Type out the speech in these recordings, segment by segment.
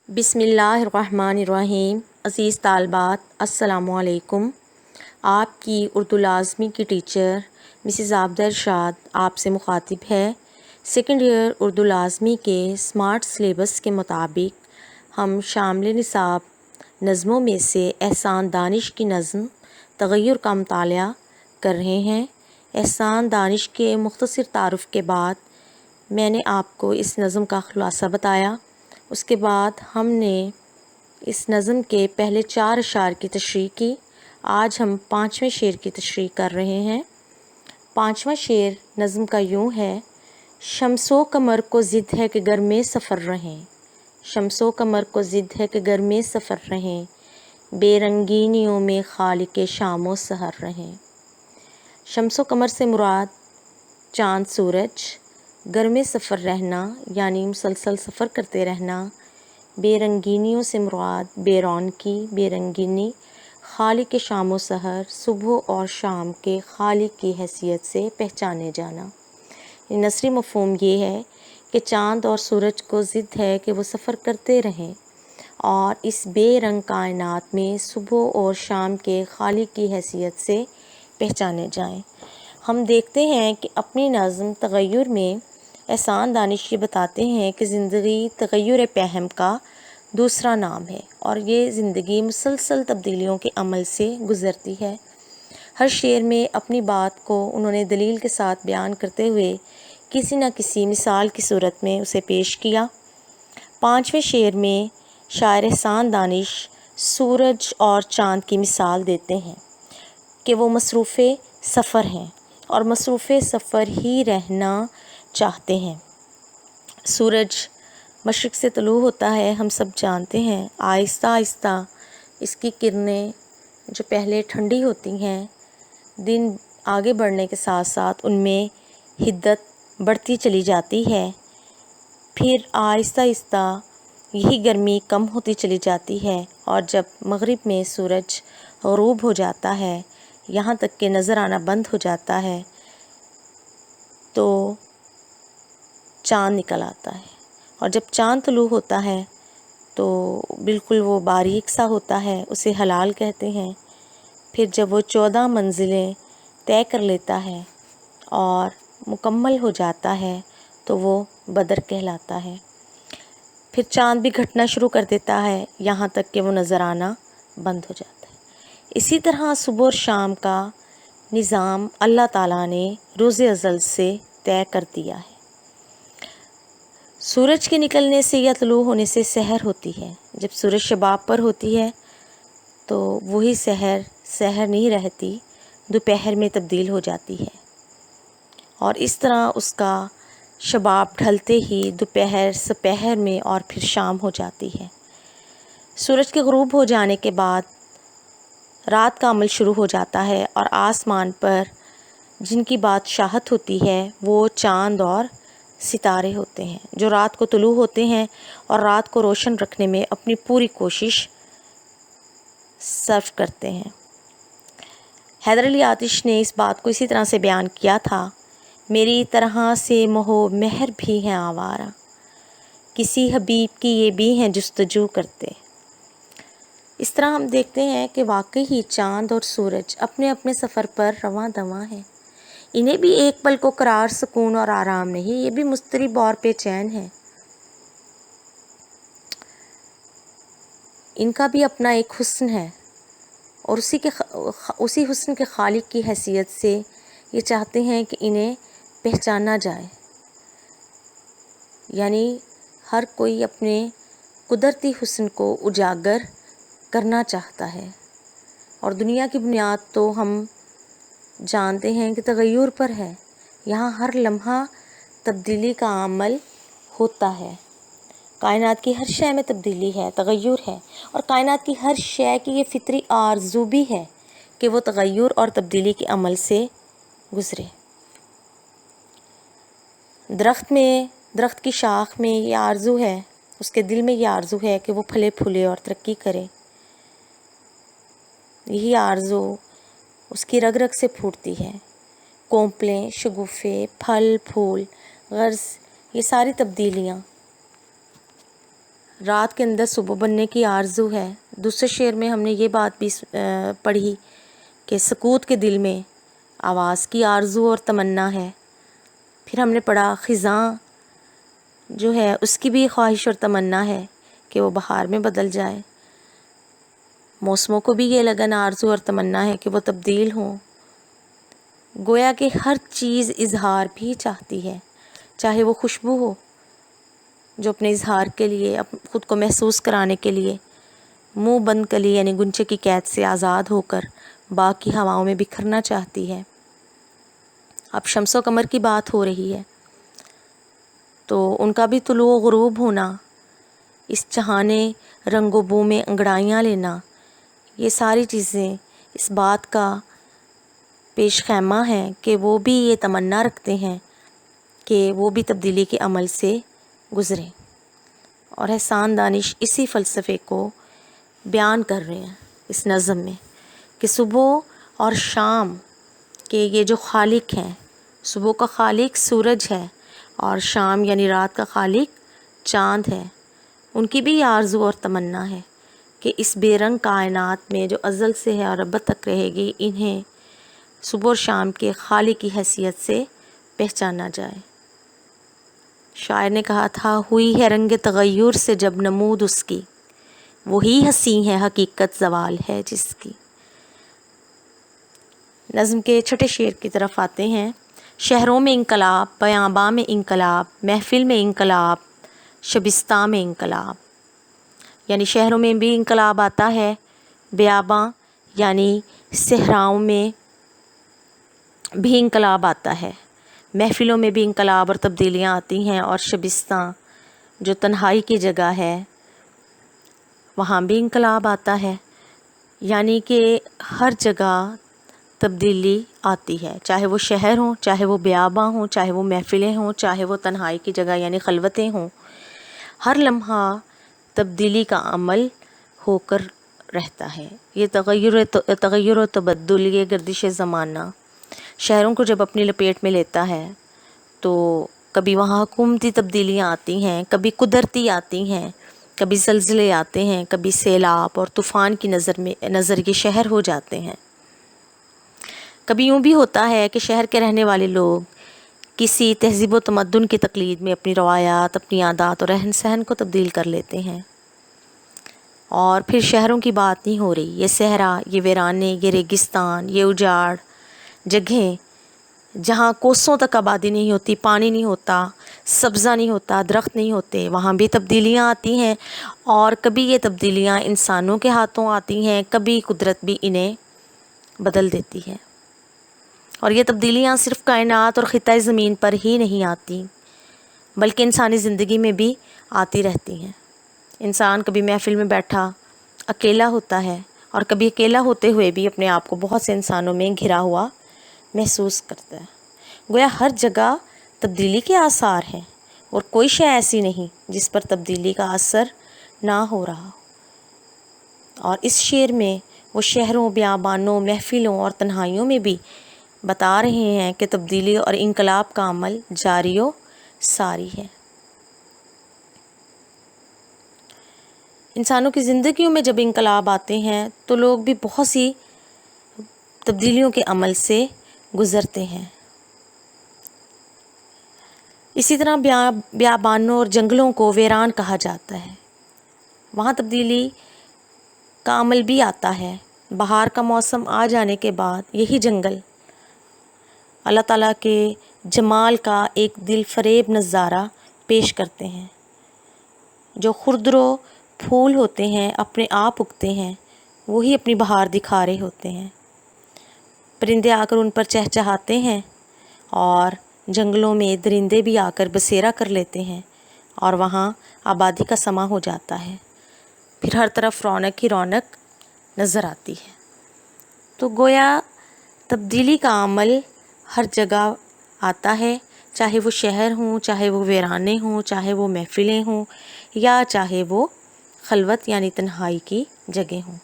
بسم اللہ الرحمن الرحیم۔ عزیز طالبات السلام علیکم۔ آپ کی اردو لازمی کی ٹیچر مسز عابدہ ارشاد آپ سے مخاطب ہے۔ سیکنڈ ایئر اردو لازمی کے اسمارٹ سلیبس کے مطابق ہم شامل نصاب نظموں میں سے احسان دانش کی نظم تغیر کا مطالعہ کر رہے ہیں۔ احسان دانش کے مختصر تعارف کے بعد میں نے آپ کو اس نظم کا خلاصہ بتایا۔ اس کے بعد ہم نے اس نظم کے پہلے 4 اشعار کی تشریح کی۔ آج ہم 5ویں شعر کی تشریح کر رہے ہیں۔ 5واں شعر نظم کا یوں ہے: شمس و قمر کو ضد ہے کہ گر میں سفر رہیں، شمس و قمر کو ضد ہے کہ گر میں سفر رہیں، بے رنگینیوں میں خالق شام و سحر رہیں۔ شمس و قمر سے مراد چاند سورج، گر میں سفر رہنا یعنی مسلسل سفر کرتے رہنا، بے رنگینیوں سے مراد بے رونقی، بے رنگینی، خالق شام و سحر، صبح اور شام کے خالق کی حیثیت سے پہچانے جانا۔ نثری مفہوم یہ ہے کہ چاند اور سورج کو ضد ہے کہ وہ سفر کرتے رہیں اور اس بے رنگ کائنات میں صبح اور شام کے خالق کی حیثیت سے پہچانے جائیں۔ ہم دیکھتے ہیں کہ اپنی نظم تغیر میں احسان دانش یہ بتاتے ہیں کہ زندگی تغیر پہم کا دوسرا نام ہے اور یہ زندگی مسلسل تبدیلیوں کے عمل سے گزرتی ہے۔ ہر شعر میں اپنی بات کو انہوں نے دلیل کے ساتھ بیان کرتے ہوئے کسی نہ کسی مثال کی صورت میں اسے پیش کیا۔ 5ویں شعر میں شاعر احسان دانش سورج اور چاند کی مثال دیتے ہیں کہ وہ مصروف سفر ہیں اور مصروف سفر ہی رہنا چاہتے ہیں۔ سورج مشرق سے طلوع ہوتا ہے، ہم سب جانتے ہیں۔ آہستہ آہستہ اس کی کرنیں جو پہلے ٹھنڈی ہوتی ہیں، دن آگے بڑھنے کے ساتھ ساتھ ان میں حدت بڑھتی چلی جاتی ہے، پھر آہستہ آہستہ یہی گرمی کم ہوتی چلی جاتی ہے اور جب مغرب میں سورج غروب ہو جاتا ہے، یہاں تک کہ نظر آنا بند ہو جاتا ہے تو چاند نکل آتا ہے، اور جب چاند طلوع ہوتا ہے تو بالکل وہ باریک سا ہوتا ہے، اسے ہلال کہتے ہیں۔ پھر جب وہ 14 منزلیں طے کر لیتا ہے اور مکمل ہو جاتا ہے تو وہ بدر کہلاتا ہے۔ پھر چاند بھی گھٹنا شروع کر دیتا ہے یہاں تک کہ وہ نظر آنا بند ہو جاتا ہے۔ اسی طرح صبح اور شام کا نظام اللہ تعالیٰ نے روز ازل سے طے کر دیا ہے۔ سورج کے نکلنے سے یا طلوع ہونے سے سحر ہوتی ہے۔ جب سورج شباب پر ہوتی ہے تو وہی سحر نہیں رہتی، دوپہر میں تبدیل ہو جاتی ہے، اور اس طرح اس کا شباب ڈھلتے ہی دوپہر سپہر میں اور پھر شام ہو جاتی ہے۔ سورج کے غروب ہو جانے کے بعد رات کا عمل شروع ہو جاتا ہے اور آسمان پر جن کی بادشاہت ہوتی ہے وہ چاند اور ستارے ہوتے ہیں، جو رات کو طلوع ہوتے ہیں اور رات کو روشن رکھنے میں اپنی پوری کوشش صرف کرتے ہیں۔ حیدر علی آتش نے اس بات کو اسی طرح سے بیان کیا تھا: میری طرح سے مہو مہر بھی ہیں آوارہ، کسی حبیب کی یہ بھی ہیں جستجو کرتے۔ اس طرح ہم دیکھتے ہیں کہ واقعی ہی چاند اور سورج اپنے اپنے سفر پر رواں دواں ہیں۔ انہیں بھی ایک پل کو قرار، سکون اور آرام نہیں، یہ بھی مضطرب اور بے چین ہیں۔ ان کا بھی اپنا ایک حسن ہے اور اسی حسن کے خالق کی حیثیت سے یہ چاہتے ہیں کہ انہیں پہچانا جائے، یعنی ہر کوئی اپنے قدرتی حسن کو اجاگر کرنا چاہتا ہے۔ اور دنیا کی بنیاد تو ہم جانتے ہیں کہ تغیر پر ہے، یہاں ہر لمحہ تبدیلی کا عمل ہوتا ہے۔ کائنات کی ہر شے میں تبدیلی ہے، تغیر ہے، اور کائنات کی ہر شے کی یہ فطری آرزو بھی ہے کہ وہ تغیر اور تبدیلی کے عمل سے گزرے۔ درخت کی شاخ میں یہ آرزو ہے، اس کے دل میں یہ آرزو ہے کہ وہ پھلے پھولے اور ترقی کرے۔ یہی آرزو اس کی رگ رگ سے پھوٹتی ہے۔ کونپلیں، شگوفے، پھل پھول، غرض یہ ساری تبدیلیاں رات کے اندر صبح بننے کی آرزو ہے۔ دوسرے شعر میں ہم نے یہ بات بھی پڑھی کہ سکوت کے دل میں آواز کی آرزو اور تمنا ہے۔ پھر ہم نے پڑھا خزاں جو ہے اس کی بھی خواہش اور تمنا ہے کہ وہ بہار میں بدل جائے۔ موسموں کو بھی یہ لگن آرزو اور تمنا ہے کہ وہ تبدیل ہوں۔ گویا کہ ہر چیز اظہار بھی چاہتی ہے، چاہے وہ خوشبو ہو جو اپنے اظہار کے لیے، خود کو محسوس کرانے کے لیے منہ بند کلی یعنی گنچے کی قید سے آزاد ہو کر باغ کی ہواؤں میں بکھرنا چاہتی ہے۔ اب شمس و قمر کی بات ہو رہی ہے تو ان کا بھی طلوع و غروب ہونا، اس چہانے رنگ و بو میں انگڑائیاں لینا، یہ ساری چیزیں اس بات کا پیش خیمہ ہیں کہ وہ بھی یہ تمنا رکھتے ہیں کہ وہ بھی تبدیلی کے عمل سے گزریں، اور احسان دانش اسی فلسفے کو بیان کر رہے ہیں اس نظم میں کہ صبح اور شام کے یہ جو خالق ہیں، صبح کا خالق سورج ہے اور شام یعنی رات کا خالق چاند ہے، ان کی بھی آرزو اور تمنا ہے کہ اس بے رنگ کائنات میں جو ازل سے ہے اور ابد تک رہے گی، انہیں صبح اور شام کے خالق کی حیثیت سے پہچانا جائے۔ شاعر نے کہا تھا ہوئی ہے رنگ تغیر سے جب نمود اس کی، وہی حسین ہے حقیقت زوال ہے جس کی۔ نظم کے چھٹے شعر کی طرف آتے ہیں۔ شہروں میں انقلاب، بیاباں میں انقلاب، محفل میں انقلاب، شبستہ میں انقلاب، یعنی شہروں میں بھی انقلاب آتا ہے، بیاباں یعنی صحراؤں میں بھی انقلاب آتا ہے، محفلوں میں بھی انقلاب اور تبدیلیاں آتی ہیں، اور شبستہ جو تنہائی کی جگہ ہے وہاں بھی انقلاب آتا ہے، یعنی کہ ہر جگہ تبدیلی آتی ہے، چاہے وہ شہر ہوں، چاہے وہ بیاباں ہوں، چاہے وہ محفلیں ہوں، چاہے وہ تنہائی کی جگہ یعنی خلوتیں ہوں، ہر لمحہ تبدیلی کا عمل ہو کر رہتا ہے۔ یہ تغیر و تبدل، یہ گردش زمانہ شہروں کو جب اپنی لپیٹ میں لیتا ہے تو کبھی وہاں حکومتی تبدیلیاں آتی ہیں، کبھی قدرتی آتی ہیں، کبھی زلزلے آتے ہیں، کبھی سیلاب اور طوفان کی نظر یہ شہر ہو جاتے ہیں۔ کبھی یوں بھی ہوتا ہے کہ شہر کے رہنے والے لوگ کسی تہذیب و تمدن کی تقلید میں اپنی روایات، اپنی عادات اور رہن سہن کو تبدیل کر لیتے ہیں، اور پھر شہروں کی بات نہیں ہو رہی، یہ صحرا، یہ ویرانے، یہ ریگستان، یہ اجاڑ جگہیں جہاں کوسوں تک آبادی نہیں ہوتی، پانی نہیں ہوتا، سبزہ نہیں ہوتا، درخت نہیں ہوتے، وہاں بھی تبدیلیاں آتی ہیں، اور کبھی یہ تبدیلیاں انسانوں کے ہاتھوں آتی ہیں، کبھی قدرت بھی انہیں بدل دیتی ہے۔ اور یہ تبدیلیاں صرف کائنات اور خطۂ زمین پر ہی نہیں آتی بلکہ انسانی زندگی میں بھی آتی رہتی ہیں۔ انسان کبھی محفل میں بیٹھا اکیلا ہوتا ہے، اور کبھی اکیلا ہوتے ہوئے بھی اپنے آپ کو بہت سے انسانوں میں گھرا ہوا محسوس کرتا ہے۔ گویا ہر جگہ تبدیلی کے آثار ہیں، اور کوئی شے ایسی نہیں جس پر تبدیلی کا اثر نہ ہو رہا۔ اور اس شعر میں وہ شہروں، بیابانوں، محفلوں اور تنہائیوں میں بھی بتا رہے ہیں کہ تبدیلی اور انقلاب کا عمل جاری و ساری ہے۔ انسانوں کی زندگیوں میں جب انقلاب آتے ہیں تو لوگ بھی بہت سی تبدیلیوں کے عمل سے گزرتے ہیں۔ اسی طرح بیابانوں اور جنگلوں کو ویران کہا جاتا ہے، وہاں تبدیلی کا عمل بھی آتا ہے۔ بہار کا موسم آ جانے کے بعد یہی جنگل اللہ تعالیٰ کے جمال کا ایک دل فریب نظارہ پیش کرتے ہیں۔ جو خردرو پھول ہوتے ہیں اپنے آپ اگتے ہیں، وہی اپنی بہار دکھا رہے ہوتے ہیں۔ پرندے آ کر ان پر چہچہاتے ہیں، اور جنگلوں میں درندے بھی آ کر بسیرا کر لیتے ہیں، اور وہاں آبادی کا سماں ہو جاتا ہے، پھر ہر طرف رونق ہی رونق نظر آتی ہے۔ تو گویا تبدیلی کا عمل ہر جگہ آتا ہے، چاہے وہ شہر ہوں، چاہے وہ ویرانے ہوں، چاہے وہ محفلیں ہوں، یا چاہے وہ خلوت یعنی تنہائی کی جگہ ہوں۔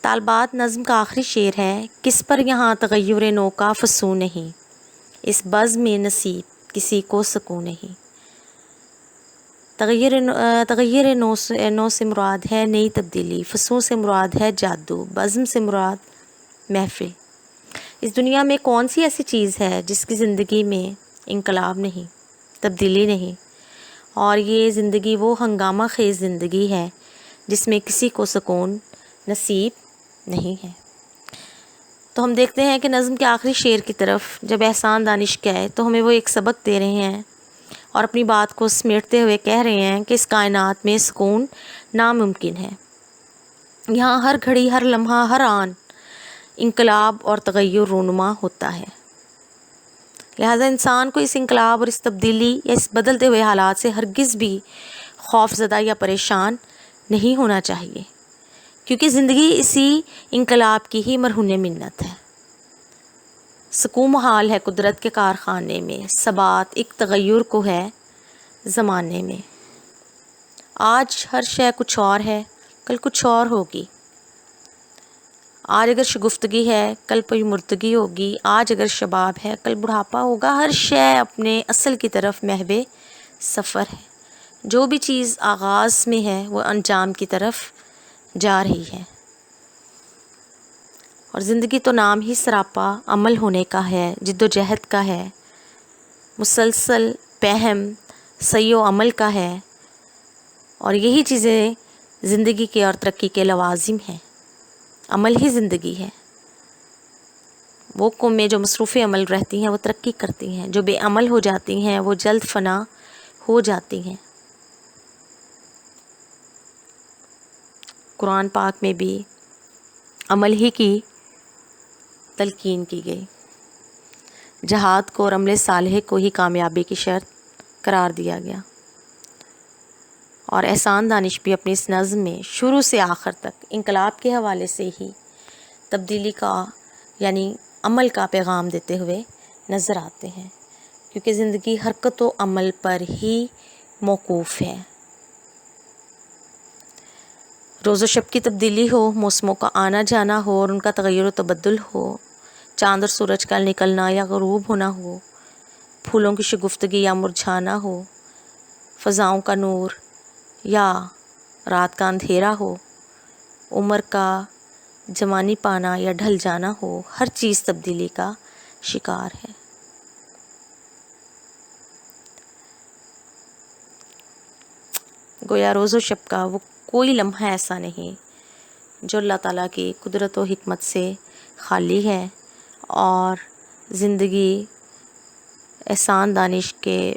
طالبات نظم کا آخری شعر ہے۔ کس پر یہاں تغیر نو کا فسوں نہیں، اس بزم میں نصیب کسی کو سکوں نہیں۔ تغیر نو سے مراد ہے نئی تبدیلی، فسوں سے مراد ہے جادو، بزم سے مراد محفل۔ اس دنیا میں کون سی ایسی چیز ہے جس کی زندگی میں انقلاب نہیں، تبدیلی نہیں؟ اور یہ زندگی وہ ہنگامہ خیز زندگی ہے جس میں کسی کو سکون نصیب نہیں ہے۔ تو ہم دیکھتے ہیں کہ نظم کے آخری شعر کی طرف جب احسان دانش گئے تو ہمیں وہ ایک سبق دے رہے ہیں اور اپنی بات کو سمیٹتے ہوئے کہہ رہے ہیں کہ اس کائنات میں سکون ناممکن ہے۔ یہاں ہر گھڑی، ہر لمحہ، ہر آن انقلاب اور تغیر رونما ہوتا ہے۔ لہذا انسان کو اس انقلاب اور اس تبدیلی یا اس بدلتے ہوئے حالات سے ہرگز بھی خوف زدہ یا پریشان نہیں ہونا چاہیے، کیونکہ زندگی اسی انقلاب کی ہی مرہون منت ہے۔ سکون محال ہے قدرت کے کارخانے میں، ثبات ایک تغیر کو ہے زمانے میں۔ آج ہر شے کچھ اور ہے، کل کچھ اور ہوگی۔ آج اگر شگفتگی ہے کل پیمردگی ہوگی، آج اگر شباب ہے کل بڑھاپا ہوگا۔ ہر شے اپنے اصل کی طرف محو سفر ہے۔ جو بھی چیز آغاز میں ہے وہ انجام کی طرف جا رہی ہے۔ اور زندگی تو نام ہی سراپا عمل ہونے کا ہے، جد و جہد کا ہے، مسلسل پہم سعی و عمل کا ہے، اور یہی چیزیں زندگی کے اور ترقی کے لوازم ہیں۔ عمل ہی زندگی ہے۔ وہ قومیں جو مصروف عمل رہتی ہیں وہ ترقی کرتی ہیں، جو بے عمل ہو جاتی ہیں وہ جلد فنا ہو جاتی ہیں۔ قرآن پاک میں بھی عمل ہی کی تلقین کی گئی۔ جہاد کو اور عمل صالح کو ہی کامیابی کی شرط قرار دیا گیا۔ اور احسان دانش بھی اپنی اس نظم میں شروع سے آخر تک انقلاب کے حوالے سے ہی تبدیلی کا یعنی عمل کا پیغام دیتے ہوئے نظر آتے ہیں، کیونکہ زندگی حرکت و عمل پر ہی موقوف ہے۔ روز و شب کی تبدیلی ہو، موسموں کا آنا جانا ہو اور ان کا تغیر و تبدل ہو، چاند اور سورج کا نکلنا یا غروب ہونا ہو، پھولوں کی شگفتگی یا مرجھانا ہو، فضاؤں کا نور یا رات کا اندھیرا ہو، عمر کا جوانی پانا یا ڈھل جانا ہو، ہر چیز تبدیلی کا شکار ہے۔ گویا روز و شب کا وہ کوئی لمحہ ایسا نہیں جو اللہ تعالیٰ کی قدرت و حکمت سے خالی ہے، اور زندگی احسان دانش کے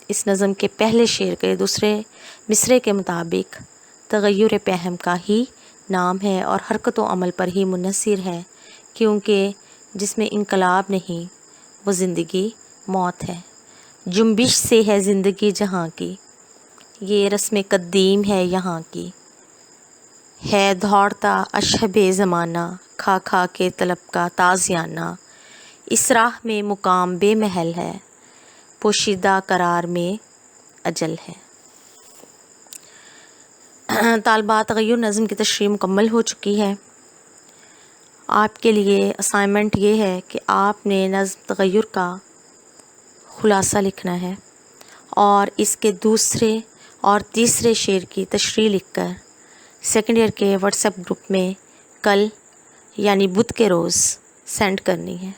اس نظم کے پہلے شعر کے دوسرے مصرعے کے مطابق تغیر پہم کا ہی نام ہے اور حرکت و عمل پر ہی منحصر ہے، کیونکہ جس میں انقلاب نہیں وہ زندگی موت ہے۔ جنبش سے ہے زندگی جہاں کی، یہ رسم قدیم ہے یہاں کی، ہے دوڑتا اشہب زمانہ، کھا کھا کے طلب کا تازیانہ، اس راہ میں مقام بے محل ہے، پوشیدہ قرار میں اجل ہے۔ طالبات تغیر نظم کی تشریح مکمل ہو چکی ہے۔ آپ کے لیے اسائنمنٹ یہ ہے کہ آپ نے نظم تغیر کا خلاصہ لکھنا ہے اور اس کے دوسرے اور تیسرے شعر کی تشریح لکھ کر سیکنڈ ایئر کے واٹس ایپ گروپ میں کل یعنی بدھ کے روز سینڈ کرنی ہے۔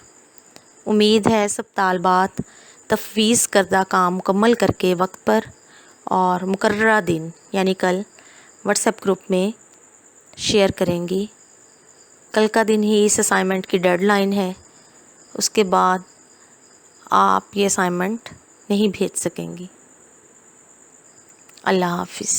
امید ہے سب طالبات تفویض کردہ کام مکمل کر کے وقت پر اور مقررہ دن یعنی کل واٹس ایپ گروپ میں شیئر کریں گی۔ کل کا دن ہی اس اسائنمنٹ کی ڈیڈ لائن ہے، اس کے بعد آپ یہ اسائنمنٹ نہیں بھیج سکیں گی۔ اللہ حافظ۔